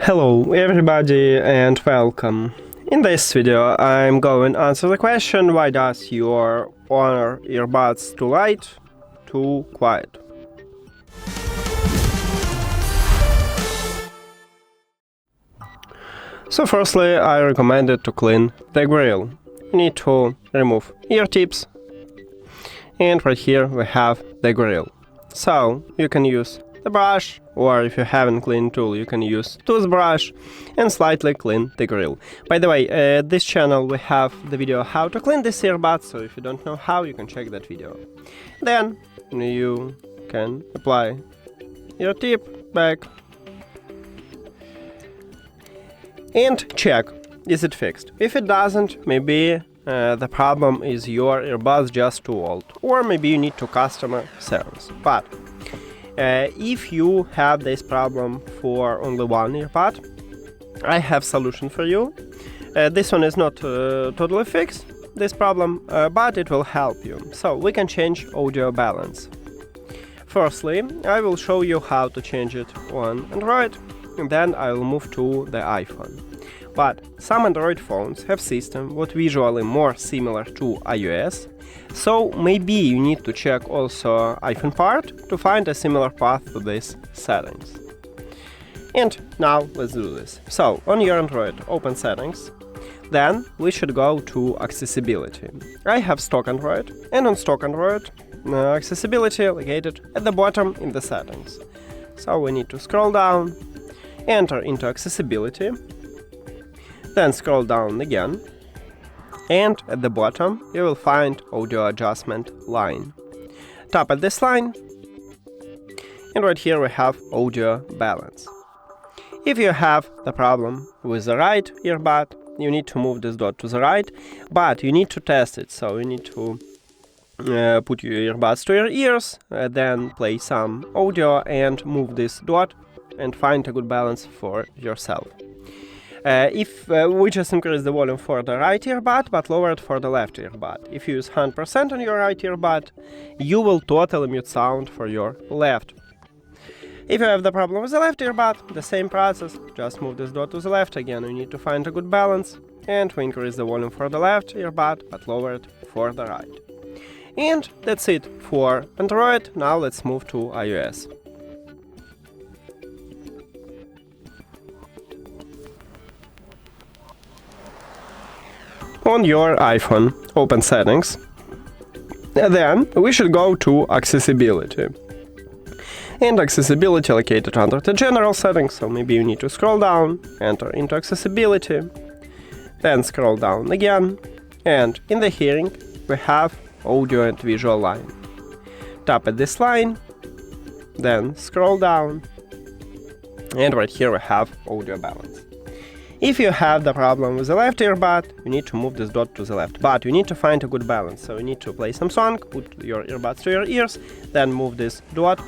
Hello everybody and welcome. In this video I'm going to answer the question, why does your HONOR Earbuds too light, too quiet? So firstly, I recommend it to clean the grill. You need to remove ear tips, and right here we have the grill. So you can use the brush, or if you haven't cleaned tool, you can use toothbrush and slightly clean the grill. By the way, this channel we have the video how to clean this earbud, so if you don't know how, you can check that video. Then you can apply your tip back and check, is it fixed. If it doesn't, maybe the problem is your earbuds just too old, or maybe you need to customer service. But if you have this problem for only one earbud, I have solution for you. This one is not totally fixed, this problem, but it will help you. So we can change audio balance. Firstly, I will show you how to change it on Android, and then I will move to the iPhone. But some Android phones have system what visually more similar to iOS, so maybe you need to check also iPhone part to find a similar path to these settings. And now let's do this. So on your Android, open settings, then we should go to accessibility. I have stock Android, and on stock Android, accessibility located at the bottom in the settings. So we need to scroll down, enter into accessibility, then scroll down again, and at the bottom you will find audio adjustment line. Tap at this line, and right here we have audio balance. If you have the problem with the right earbud, you need to move this dot to the right, but you need to test it, so you need to put your earbuds to your ears, then play some audio and move this dot and find a good balance for yourself. If we just increase the volume for the right earbud, but lower it for the left earbud. If you use 100% on your right earbud, you will totally mute sound for your left. If you have the problem with the left earbud, the same process, just move this dot to the left again. You need to find a good balance, and we increase the volume for the left earbud, but lower it for the right. And that's it for Android. Now let's move to iOS. On your iPhone, open settings, then we should go to accessibility. And accessibility located under the general settings, so maybe you need to scroll down, enter into accessibility, then scroll down again, and in the hearing we have audio and visual line. Tap at this line, then scroll down, and right here we have audio balance. If you have the problem with the left earbud, you need to move this dot to the left, but you need to find a good balance. So you need to play some song, put your earbuds to your ears, then move this dot,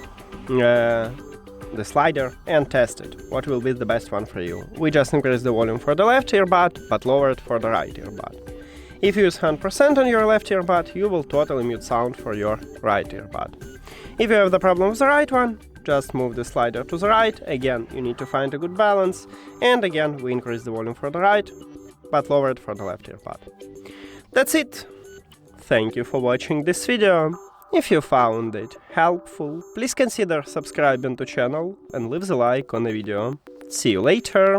the slider, and test it. What will be the best one for you? We just increase the volume for the left earbud, but lower it for the right earbud. If you use 100% on your left earbud, you will totally mute sound for your right earbud. If you have the problem with the right one, just move the slider to the right. Again, you need to find a good balance, and again we increase the volume for the right, but lower it for the left earbud. That's it. Thank you for watching this video. If you found it helpful, please consider subscribing to channel and leave the like on the video. See you later.